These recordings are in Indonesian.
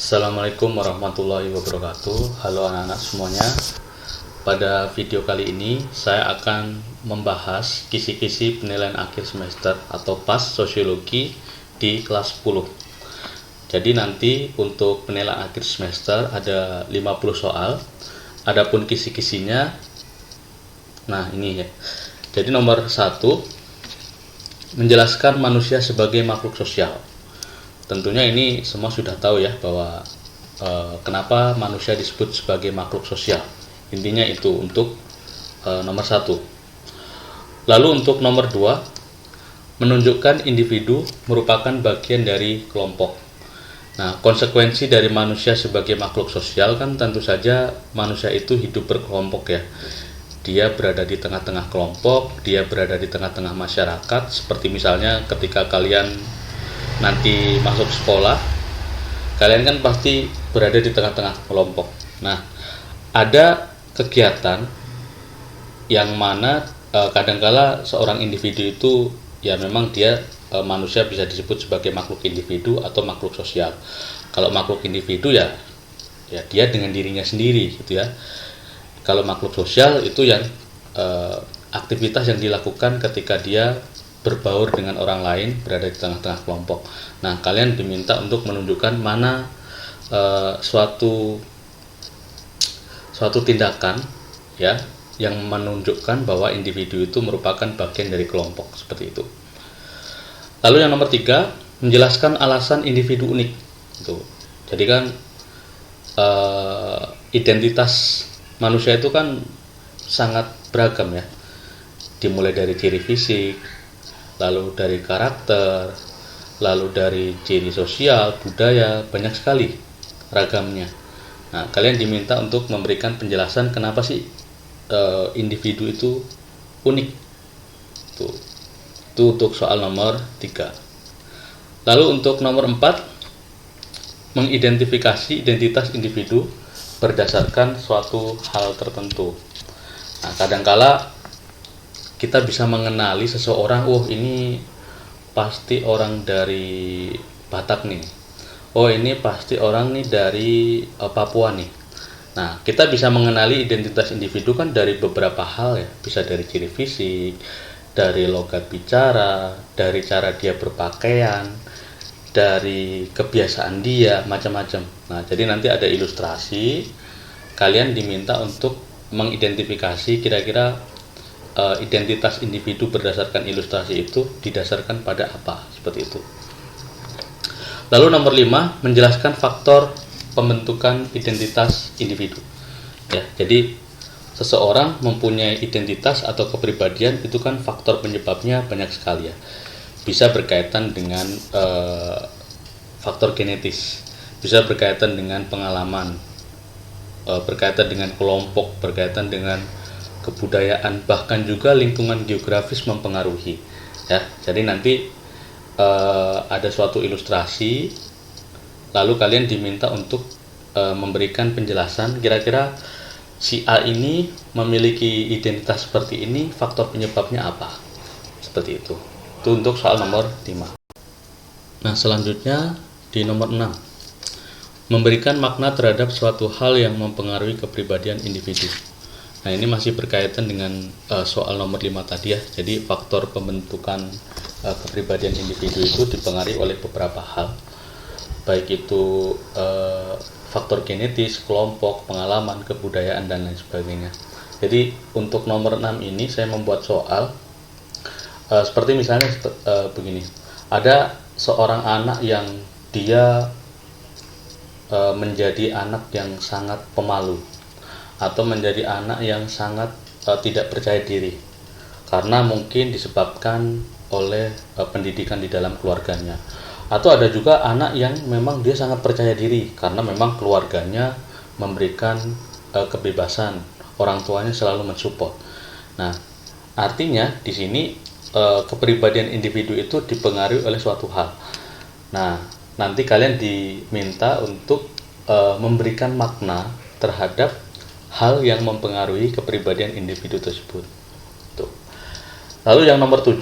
Assalamualaikum warahmatullahi wabarakatuh. Halo anak-anak semuanya. Pada video kali ini saya akan membahas kisi-kisi penilaian akhir semester atau PAS Sosiologi di kelas 10. Jadi nanti untuk penilaian akhir semester ada 50 soal. Adapun kisi-kisinya, nah ini ya. Jadi nomor 1, menjelaskan manusia sebagai makhluk sosial. Tentunya ini semua sudah tahu ya bahwa kenapa manusia disebut sebagai makhluk sosial. Intinya itu untuk nomor 1. Lalu untuk nomor 2, menunjukkan individu merupakan bagian dari kelompok. Nah, konsekuensi dari manusia sebagai makhluk sosial kan tentu saja manusia itu hidup berkelompok ya. Dia berada di tengah-tengah kelompok, dia berada di tengah-tengah masyarakat. Seperti misalnya ketika kalian nanti masuk sekolah, kalian kan pasti berada di tengah-tengah kelompok. Nah, ada kegiatan yang mana kadangkala seorang individu itu ya memang dia manusia bisa disebut sebagai makhluk individu atau makhluk sosial. Kalau makhluk individu ya dia dengan dirinya sendiri gitu ya. Kalau makhluk sosial itu yang aktivitas yang dilakukan ketika dia berbaur dengan orang lain, berada di tengah-tengah kelompok. Nah, kalian diminta untuk menunjukkan mana suatu tindakan ya yang menunjukkan bahwa individu itu merupakan bagian dari kelompok, seperti itu. Lalu yang nomor 3, menjelaskan alasan individu unik. Gitu. Jadi kan identitas manusia itu kan sangat beragam ya. Dimulai dari ciri fisik, lalu dari karakter, lalu dari ciri sosial, budaya, banyak sekali ragamnya. Nah, kalian diminta untuk memberikan penjelasan kenapa sih individu itu unik. Itu untuk soal nomor 3. Lalu untuk nomor 4, mengidentifikasi identitas individu berdasarkan suatu hal tertentu. Nah, kadangkala kita bisa mengenali seseorang, ini pasti orang dari Batak nih. Ini pasti orang nih dari Papua nih. Nah, kita bisa mengenali identitas individu kan dari beberapa hal ya. Bisa dari ciri fisik, dari logat bicara, dari cara dia berpakaian, dari kebiasaan dia, macam-macam. Nah, jadi nanti ada ilustrasi. Kalian diminta untuk mengidentifikasi kira-kira identitas individu berdasarkan ilustrasi itu didasarkan pada apa, seperti itu. Lalu nomor 5, menjelaskan faktor pembentukan identitas individu. Ya, jadi seseorang mempunyai identitas atau kepribadian itu kan faktor penyebabnya banyak sekali ya. Bisa berkaitan dengan faktor genetis, bisa berkaitan dengan pengalaman, berkaitan dengan kelompok, berkaitan dengan kebudayaan, bahkan juga lingkungan geografis mempengaruhi ya. Jadi nanti ada suatu ilustrasi, lalu kalian diminta untuk memberikan penjelasan kira-kira si A ini memiliki identitas seperti ini, faktor penyebabnya apa, seperti itu. Itu untuk soal nomor 5. Nah, selanjutnya di nomor 6, memberikan makna terhadap suatu hal yang mempengaruhi kepribadian individu. Nah, ini masih berkaitan dengan soal nomor 5 tadi ya. Jadi faktor pembentukan kepribadian individu itu dipengaruhi oleh beberapa hal. Baik itu faktor genetis, kelompok, pengalaman, kebudayaan, dan lain sebagainya. Jadi untuk nomor 6 ini saya membuat soal seperti misalnya begini. Ada seorang anak yang dia menjadi anak yang sangat pemalu, atau menjadi anak yang sangat tidak percaya diri karena mungkin disebabkan oleh pendidikan di dalam keluarganya. Atau ada juga anak yang memang dia sangat percaya diri karena memang keluarganya memberikan kebebasan, orang tuanya selalu mensupport. Nah, artinya di sini kepribadian individu itu dipengaruhi oleh suatu hal. Nah, nanti kalian diminta untuk memberikan makna terhadap hal yang mempengaruhi kepribadian individu tersebut. Tuh. Lalu yang nomor 7,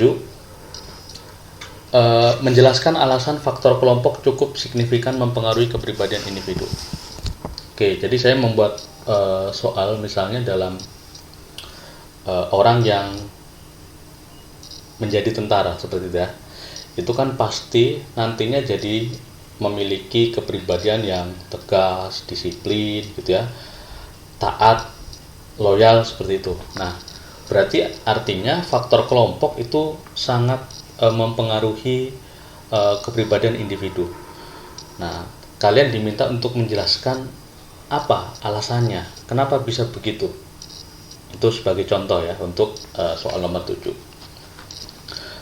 menjelaskan alasan faktor kelompok cukup signifikan mempengaruhi kepribadian individu. Oke, jadi saya membuat soal misalnya dalam orang yang menjadi tentara seperti itu ya. Itu kan pasti nantinya jadi memiliki kepribadian yang tegas, disiplin gitu ya, taat, loyal seperti itu. Nah, berarti artinya faktor kelompok itu sangat mempengaruhi kepribadian individu. Nah, kalian diminta untuk menjelaskan apa alasannya, kenapa bisa begitu. Itu sebagai contoh ya untuk soal nomor 7.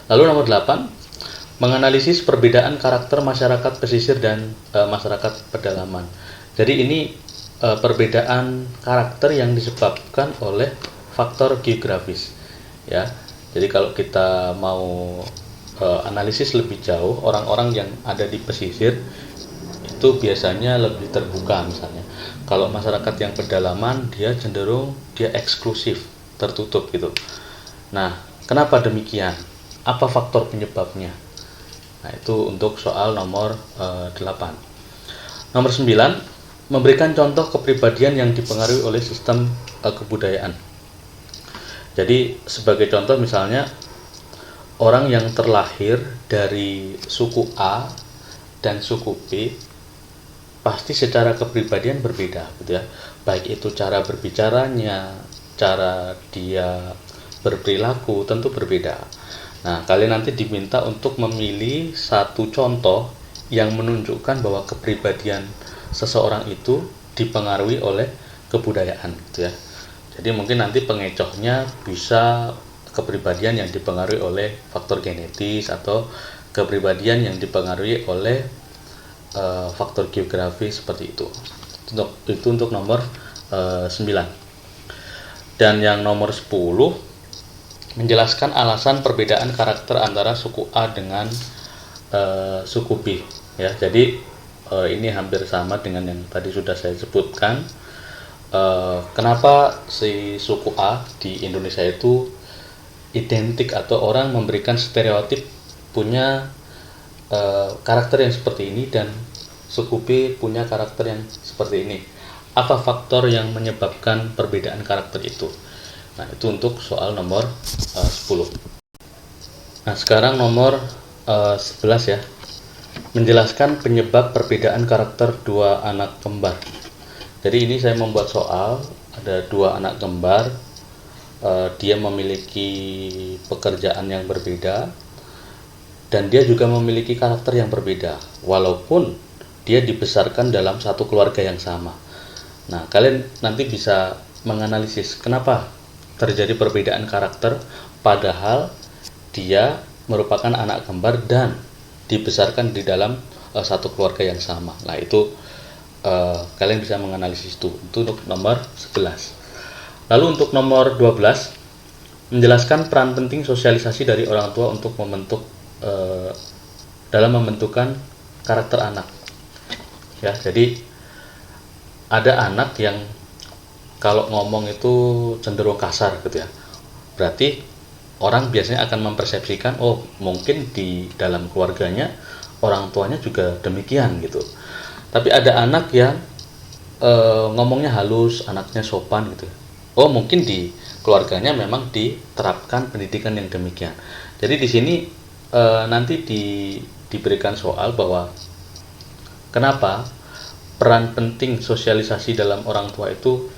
Lalu nomor 8, menganalisis perbedaan karakter masyarakat pesisir dan masyarakat pedalaman. Jadi ini perbedaan karakter yang disebabkan oleh faktor geografis ya. Jadi kalau kita mau analisis lebih jauh, orang-orang yang ada di pesisir itu biasanya lebih terbuka misalnya. Kalau masyarakat yang pedalaman dia cenderung dia eksklusif, tertutup gitu. Nah, kenapa demikian? Apa faktor penyebabnya? Nah, itu untuk soal nomor 8. Nomor 9, memberikan contoh kepribadian yang dipengaruhi oleh sistem kebudayaan. Jadi sebagai contoh misalnya orang yang terlahir dari suku A dan suku B pasti secara kepribadian berbeda gitu ya. Baik itu cara berbicaranya, cara dia berperilaku tentu berbeda. Nah, kalian nanti diminta untuk memilih satu contoh yang menunjukkan bahwa kepribadian seseorang itu dipengaruhi oleh kebudayaan gitu ya. Jadi mungkin nanti pengecohnya bisa kepribadian yang dipengaruhi oleh faktor genetis atau kepribadian yang dipengaruhi oleh faktor geografis seperti itu. Itu untuk nomor 9. Dan yang nomor 10, menjelaskan alasan perbedaan karakter antara suku A dengan suku B ya. Jadi ini hampir sama dengan yang tadi sudah saya sebutkan. Kenapa si suku A di Indonesia itu identik atau orang memberikan stereotip punya karakter yang seperti ini dan suku B punya karakter yang seperti ini. Apa faktor yang menyebabkan perbedaan karakter itu? Nah, itu untuk soal nomor 10. Nah, sekarang nomor 11 ya. Menjelaskan penyebab perbedaan karakter dua anak kembar. Jadi ini saya membuat soal, ada dua anak kembar, dia memiliki pekerjaan yang berbeda, dan dia juga memiliki karakter yang berbeda, walaupun dia dibesarkan dalam satu keluarga yang sama. Nah, kalian nanti bisa menganalisis kenapa terjadi perbedaan karakter padahal dia merupakan anak kembar dan dibesarkan di dalam satu keluarga yang sama. Nah, itu kalian bisa menganalisis itu untuk nomor 11. Lalu untuk nomor 12, menjelaskan peran penting sosialisasi dari orang tua untuk membentuk dalam membentukan karakter anak. Ya, jadi ada anak yang kalau ngomong itu cenderung kasar gitu ya. Berarti orang biasanya akan mempersepsikan, oh mungkin di dalam keluarganya orang tuanya juga demikian gitu. Tapi ada anak yang ngomongnya halus, anaknya sopan gitu. Oh mungkin di keluarganya memang diterapkan pendidikan yang demikian. Jadi di sini nanti diberikan soal bahwa kenapa peran penting sosialisasi dalam orang tua itu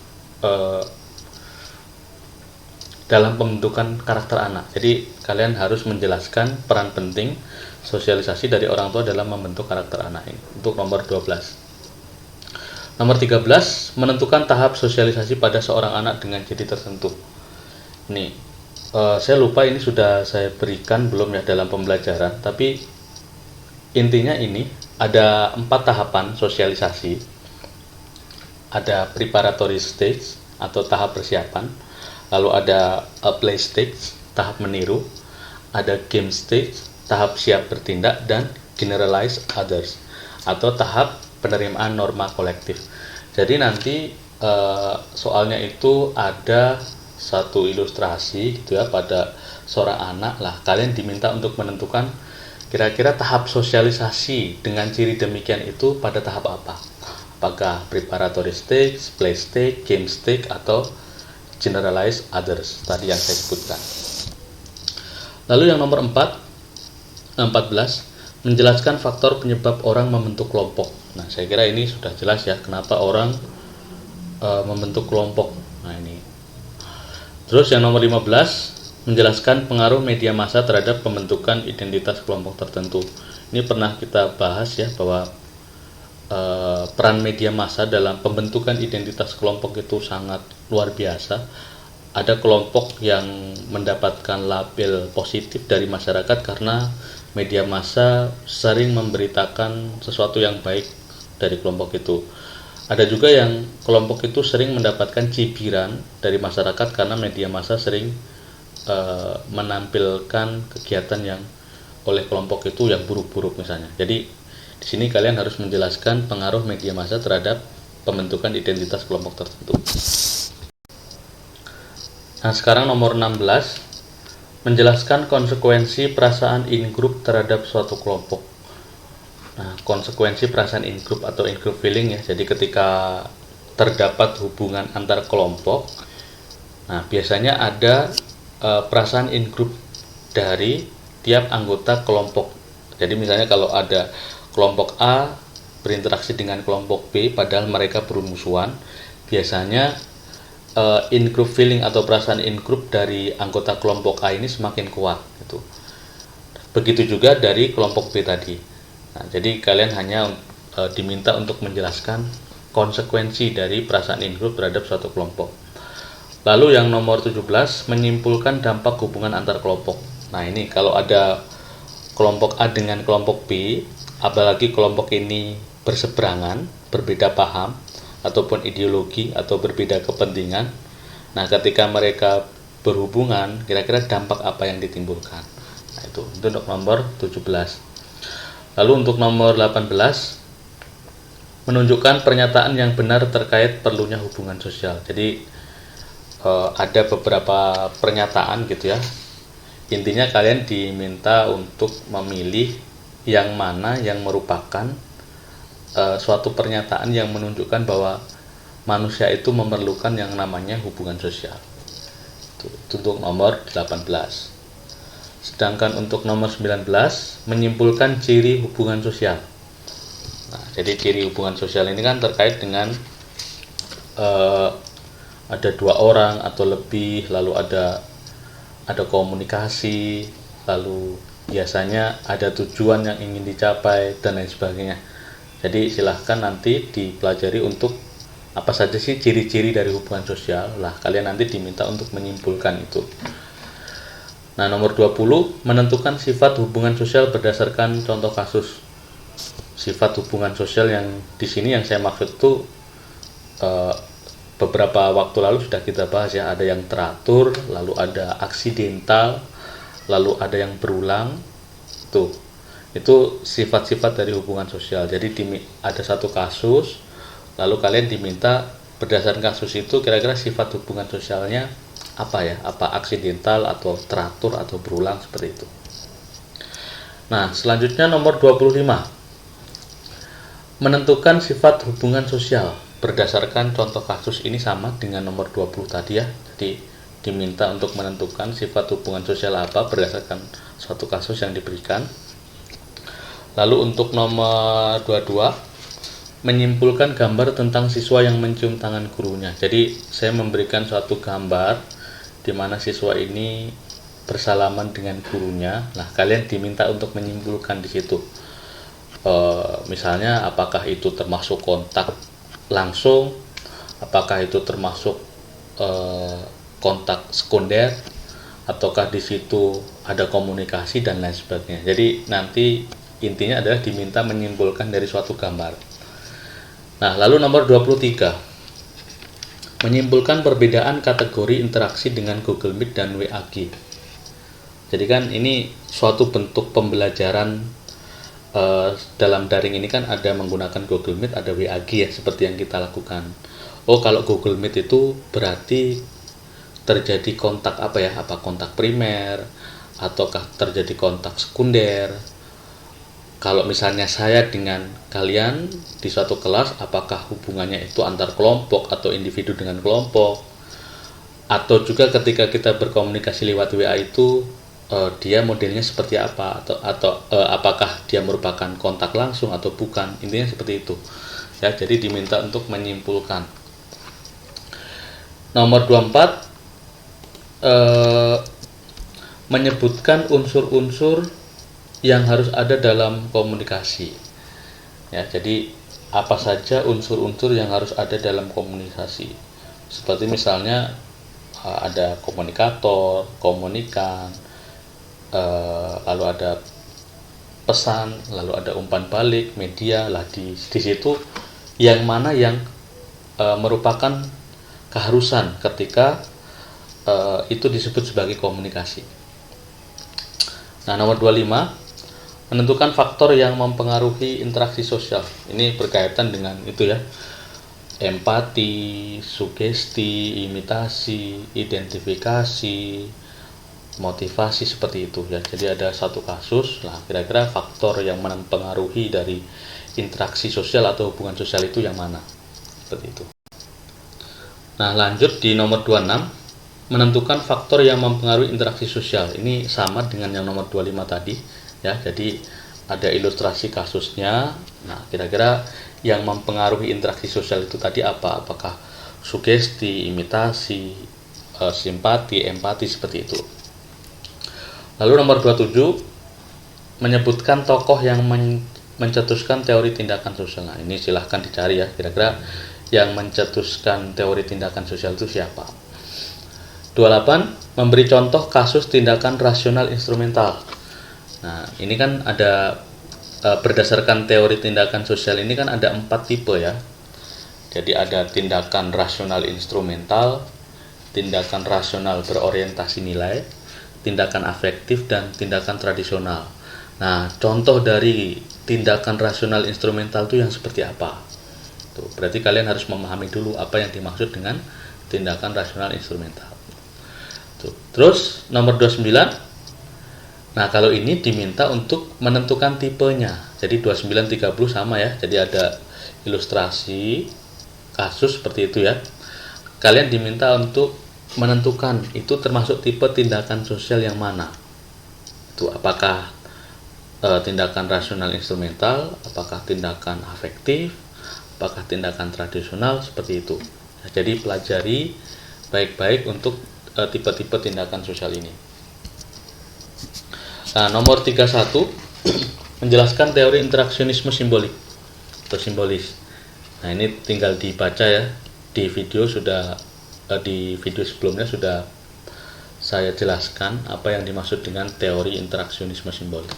dalam pembentukan karakter anak. Jadi kalian harus menjelaskan peran penting sosialisasi dari orang tua dalam membentuk karakter anak ini. Untuk nomor 12. Nomor 13, menentukan tahap sosialisasi pada seorang anak dengan jadi tertentu. Nih, saya lupa ini sudah saya berikan belum ya dalam pembelajaran, tapi intinya ini ada 4 tahapan sosialisasi. Ada preparatory stage atau tahap persiapan, lalu ada play stage, tahap meniru, ada game stage, tahap siap bertindak, dan generalize others atau tahap penerimaan norma kolektif. Jadi nanti soalnya itu ada satu ilustrasi gitu ya pada seorang anak lah. Kalian diminta untuk menentukan kira-kira tahap sosialisasi dengan ciri demikian itu pada tahap apa? Apakah preparatory stage, play stage, game stage, atau generalized others tadi yang saya sebutkan. Lalu yang nomor 14, menjelaskan faktor penyebab orang membentuk kelompok. Nah, saya kira ini sudah jelas ya kenapa orang membentuk kelompok. Nah, ini. Terus yang nomor 15, menjelaskan pengaruh media massa terhadap pembentukan identitas kelompok tertentu. Ini pernah kita bahas ya bahwa peran media massa dalam pembentukan identitas kelompok itu sangat luar biasa. Ada kelompok yang mendapatkan label positif dari masyarakat karena media massa sering memberitakan sesuatu yang baik dari kelompok itu. Ada juga yang kelompok itu sering mendapatkan cibiran dari masyarakat karena media massa sering menampilkan kegiatan yang oleh kelompok itu yang buruk-buruk misalnya. Jadi di sini kalian harus menjelaskan pengaruh media massa terhadap pembentukan identitas kelompok tertentu. Nah, sekarang nomor 16, menjelaskan konsekuensi perasaan in-group terhadap suatu kelompok. Nah, konsekuensi perasaan in-group atau in-group feeling ya. Jadi ketika terdapat hubungan antar kelompok, nah biasanya ada perasaan in-group dari tiap anggota kelompok. Jadi misalnya kalau ada kelompok A berinteraksi dengan kelompok B padahal mereka bermusuhan, biasanya in-group feeling atau perasaan in-group dari anggota kelompok A ini semakin kuat gitu. Begitu juga dari kelompok B tadi. Nah, jadi kalian hanya diminta untuk menjelaskan konsekuensi dari perasaan in-group terhadap suatu kelompok. Lalu yang nomor 17, menyimpulkan dampak hubungan antar kelompok. Nah, ini kalau ada kelompok A dengan kelompok B, apalagi kelompok ini berseberangan, berbeda paham, ataupun ideologi, atau berbeda kepentingan. Nah, ketika mereka berhubungan, kira-kira dampak apa yang ditimbulkan? Nah, itu untuk nomor 17. Lalu untuk nomor 18, menunjukkan pernyataan yang benar terkait perlunya hubungan sosial. Jadi ada beberapa pernyataan gitu ya. Intinya kalian diminta untuk memilih yang mana yang merupakan suatu pernyataan yang menunjukkan bahwa manusia itu memerlukan yang namanya hubungan sosial. Itu untuk nomor 18. Sedangkan untuk nomor 19, menyimpulkan ciri hubungan sosial. Nah, jadi ciri hubungan sosial ini kan terkait dengan ada dua orang atau lebih, lalu ada komunikasi, lalu biasanya ada tujuan yang ingin dicapai dan lain sebagainya. Jadi silahkan nanti dipelajari untuk apa saja sih ciri-ciri dari hubungan sosial. Lah kalian nanti diminta untuk menyimpulkan itu. Nah, nomor 20, menentukan sifat hubungan sosial berdasarkan contoh kasus. Sifat hubungan sosial yang di sini yang saya maksud itu beberapa waktu lalu sudah kita bahas ya, ada yang teratur, lalu ada aksidental, lalu ada yang berulang. Itu sifat-sifat dari hubungan sosial. Jadi ada satu kasus, lalu kalian diminta berdasarkan kasus itu kira-kira sifat hubungan sosialnya apa ya, apa aksidental atau teratur atau berulang seperti itu. Nah, selanjutnya nomor 25, menentukan sifat hubungan sosial berdasarkan contoh kasus. Ini sama dengan nomor 20 tadi ya. Jadi diminta untuk menentukan sifat hubungan sosial apa berdasarkan suatu kasus yang diberikan. Lalu untuk nomor 22, menyimpulkan gambar tentang siswa yang mencium tangan gurunya. Jadi saya memberikan suatu gambar di mana siswa ini bersalaman dengan gurunya. Nah, kalian diminta untuk menyimpulkan di situ. Misalnya apakah itu termasuk kontak langsung, apakah itu termasuk kontak sekunder, ataukah di situ ada komunikasi dan lain sebagainya. Jadi nanti intinya adalah diminta menyimpulkan dari suatu gambar. Nah, lalu nomor 23, menyimpulkan perbedaan kategori interaksi dengan Google Meet dan WAG. Jadi kan ini suatu bentuk pembelajaran dalam daring ini kan ada menggunakan Google Meet, ada WAG ya, seperti yang kita lakukan. Oh, kalau Google Meet itu berarti terjadi kontak apa ya? Apa kontak primer ataukah terjadi kontak sekunder? kalau misalnya saya dengan kalian di suatu kelas, apakah hubungannya itu antar kelompok atau individu dengan kelompok, atau juga ketika kita berkomunikasi lewat WA itu dia modelnya seperti apa, atau apakah dia merupakan kontak langsung atau bukan, intinya seperti itu ya. Jadi diminta untuk menyimpulkan. Nomor 24, menyebutkan unsur-unsur yang harus ada dalam komunikasi ya. Jadi apa saja unsur-unsur yang harus ada dalam komunikasi, seperti misalnya ada komunikator, komunikan, lalu ada pesan, lalu ada umpan balik, media lah. Di situ yang mana yang merupakan keharusan ketika itu disebut sebagai komunikasi. Nah, nomor 25, menentukan faktor yang mempengaruhi interaksi sosial. Ini berkaitan dengan itu ya, empati, sugesti, imitasi, identifikasi, motivasi, seperti itu ya. Jadi ada satu kasus lah, kira-kira faktor yang mempengaruhi dari interaksi sosial atau hubungan sosial itu yang mana, seperti itu. Nah, lanjut di nomor 26, menentukan faktor yang mempengaruhi interaksi sosial. Ini sama dengan yang nomor 25 tadi ya. Jadi ada ilustrasi kasusnya. Nah, kira-kira yang mempengaruhi interaksi sosial itu tadi apa? Apakah sugesti, imitasi, simpati, empati, seperti itu. Lalu nomor 27, menyebutkan tokoh yang mencetuskan teori tindakan sosial. Nah, ini silahkan dicari ya, kira-kira yang mencetuskan teori tindakan sosial itu siapa. 28, memberi contoh kasus tindakan rasional instrumental. Nah, ini kan ada berdasarkan teori tindakan sosial ini kan ada 4 tipe ya. Jadi ada tindakan rasional instrumental, tindakan rasional berorientasi nilai, tindakan afektif, dan tindakan tradisional. Nah, contoh dari tindakan rasional instrumental itu yang seperti apa? Tuh, berarti kalian harus memahami dulu apa yang dimaksud dengan tindakan rasional instrumental. Terus nomor 29, nah kalau ini diminta untuk menentukan tipenya. Jadi 29, 30 sama ya. Jadi ada ilustrasi kasus seperti itu ya. Kalian diminta untuk menentukan itu termasuk tipe tindakan sosial yang mana. Itu apakah tindakan rasional instrumental, apakah tindakan afektif, apakah tindakan tradisional, seperti itu. Nah, jadi pelajari baik-baik untuk tipe-tipe tindakan sosial ini. Nah, nomor 31, menjelaskan teori interaksionisme simbolik atau simbolis. Nah, ini tinggal dibaca ya. Di video sebelumnya sudah saya jelaskan apa yang dimaksud dengan teori interaksionisme simbolik.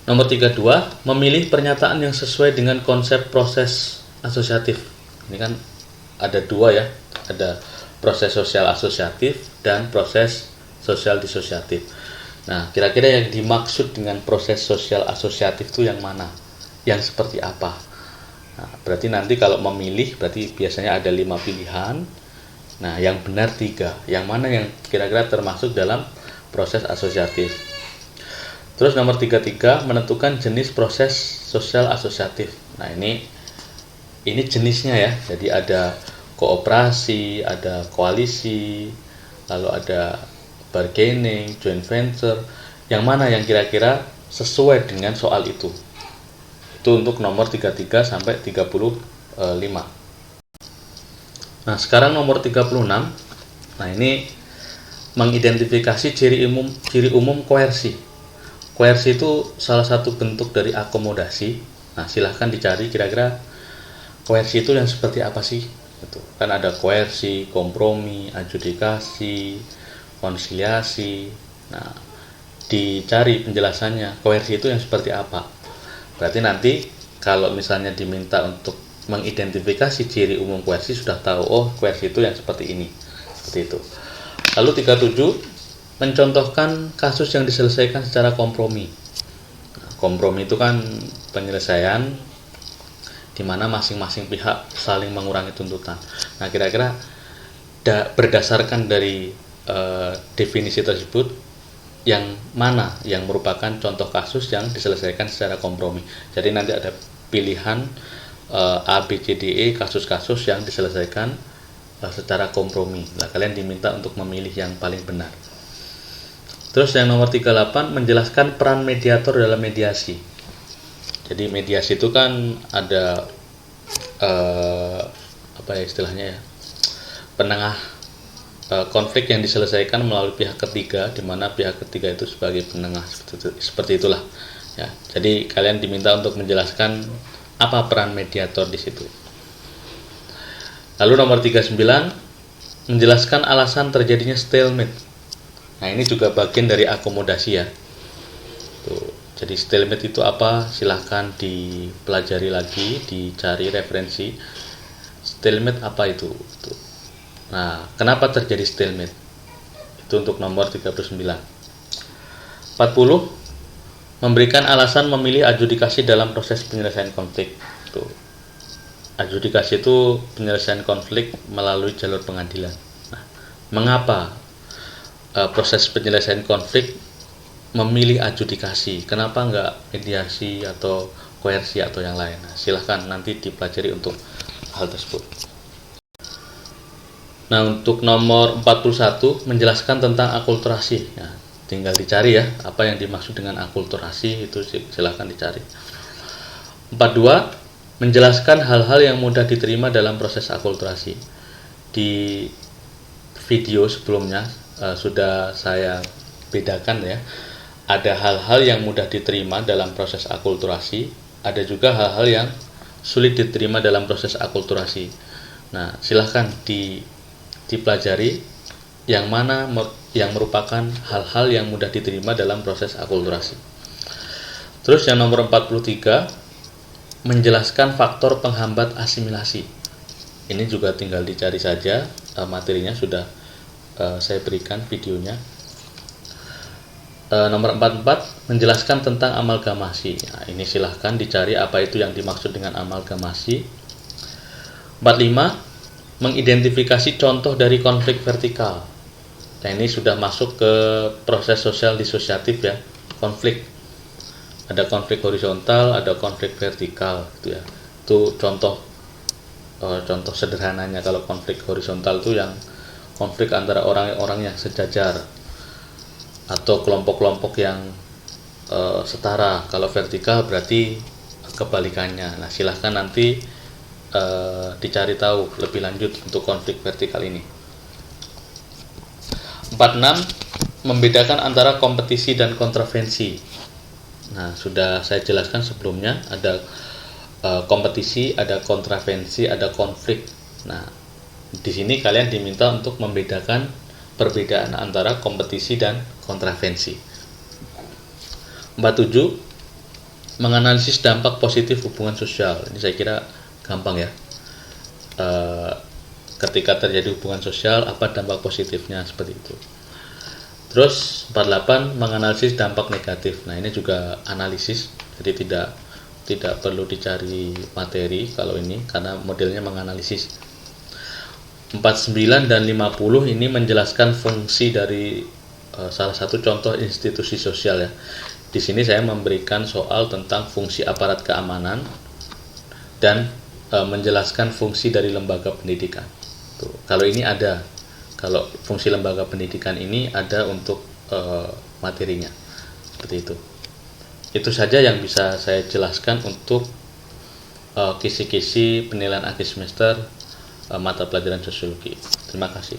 Nomor 32, memilih pernyataan yang sesuai dengan konsep proses asosiatif. Ini kan ada 2 ya. Ada proses sosial asosiatif dan proses sosial disosiatif. Nah, kira-kira yang dimaksud dengan proses sosial asosiatif itu yang mana? Yang seperti apa? Nah, berarti nanti kalau memilih berarti biasanya ada 5 pilihan. Nah, yang benar 3. Yang mana yang kira-kira termasuk dalam proses asosiatif? Terus nomor 33, menentukan jenis proses sosial asosiatif. Nah, ini jenisnya ya. Jadi ada kooperasi, ada koalisi, lalu ada bargaining, joint venture. Yang mana yang kira-kira sesuai dengan soal itu? Itu untuk nomor 33 sampai 35. Nah, sekarang nomor 36. Nah, ini mengidentifikasi ciri umum koersi. Koersi itu salah satu bentuk dari akomodasi. Nah, silahkan dicari kira-kira koersi itu yang seperti apa sih? Itu kan ada koersi, kompromi, adjudikasi, konsiliasi. Nah, dicari penjelasannya koersi itu yang seperti apa. Berarti nanti kalau misalnya diminta untuk mengidentifikasi ciri umum koersi, sudah tahu, oh koersi itu yang seperti ini, seperti itu. Lalu 37, mencontohkan kasus yang diselesaikan secara kompromi. Nah, kompromi itu kan penyelesaian di mana masing-masing pihak saling mengurangi tuntutan. Nah, kira-kira berdasarkan dari definisi tersebut, yang mana yang merupakan contoh kasus yang diselesaikan secara kompromi. Jadi nanti ada pilihan A, B, C, D, E kasus-kasus yang diselesaikan secara kompromi. Nah, kalian diminta untuk memilih yang paling benar. Terus yang nomor 38, menjelaskan peran mediator dalam mediasi. Jadi mediasi itu kan ada apa ya istilahnya ya, penengah konflik yang diselesaikan melalui pihak ketiga, di mana pihak ketiga itu sebagai penengah, seperti itulah ya. Jadi kalian diminta untuk menjelaskan apa peran mediator di situ. Lalu nomor 39, menjelaskan alasan terjadinya stalemate. Nah, ini juga bagian dari akomodasi ya. Tuh. Jadi stalemate itu apa? Silahkan dipelajari lagi, dicari referensi. Stalemate apa itu? Tuh. Nah, kenapa terjadi stalemate? Itu untuk nomor 39. 40, memberikan alasan memilih adjudikasi dalam proses penyelesaian konflik. Tuh. Adjudikasi itu penyelesaian konflik melalui jalur pengadilan. Nah, mengapa proses penyelesaian konflik memilih adjudikasi? Kenapa enggak mediasi atau koersi atau yang lain? Nah, silahkan nanti dipelajari untuk hal tersebut. Nah, untuk nomor 41, menjelaskan tentang akulturasi. Nah, tinggal dicari ya, apa yang dimaksud dengan akulturasi, itu silahkan dicari. 42, menjelaskan hal-hal yang mudah diterima dalam proses akulturasi. Di video sebelumnya sudah saya bedakan ya, ada hal-hal yang mudah diterima dalam proses akulturasi, ada juga hal-hal yang sulit diterima dalam proses akulturasi. Nah, silahkan dipelajari yang mana yang merupakan hal-hal yang mudah diterima dalam proses akulturasi. Terus yang nomor 43, menjelaskan faktor penghambat asimilasi. Ini juga tinggal dicari saja, materinya sudah saya berikan videonya. Nomor 44, menjelaskan tentang amalgamasi. Nah, ini silahkan dicari apa itu yang dimaksud dengan amalgamasi. 45, mengidentifikasi contoh dari konflik vertikal. Nah, ini sudah masuk ke proses sosial disosiatif ya, konflik. Ada konflik horizontal, ada konflik vertikal gitu ya. Itu contoh sederhananya. Kalau konflik horizontal itu yang konflik antara orang-orang yang sejajar atau kelompok-kelompok yang setara. Kalau vertikal berarti kebalikannya. Nah, silahkan nanti dicari tahu lebih lanjut untuk konflik vertikal ini. 46, membedakan antara kompetisi dan kontravensi. Nah, sudah saya jelaskan sebelumnya, ada kompetisi, ada kontravensi, ada konflik. Nah, di sini kalian diminta untuk membedakan perbedaan antara kompetisi dan kontravensi. 47, menganalisis dampak positif hubungan sosial. Ini saya kira gampang ya. Ketika terjadi hubungan sosial, apa dampak positifnya, seperti itu. Terus 48, menganalisis dampak negatif. Nah, ini juga analisis, jadi tidak perlu dicari materi kalau ini, karena modelnya menganalisis. 49 dan 50 ini menjelaskan fungsi dari salah satu contoh institusi sosial ya. Di sini saya memberikan soal tentang fungsi aparat keamanan dan menjelaskan fungsi dari lembaga pendidikan. Tuh, kalau ini ada. Kalau fungsi lembaga pendidikan ini ada untuk materinya, seperti itu. Itu saja yang bisa saya jelaskan untuk kisi-kisi penilaian akhir semester mata pelajaran sosiologi. Terima kasih.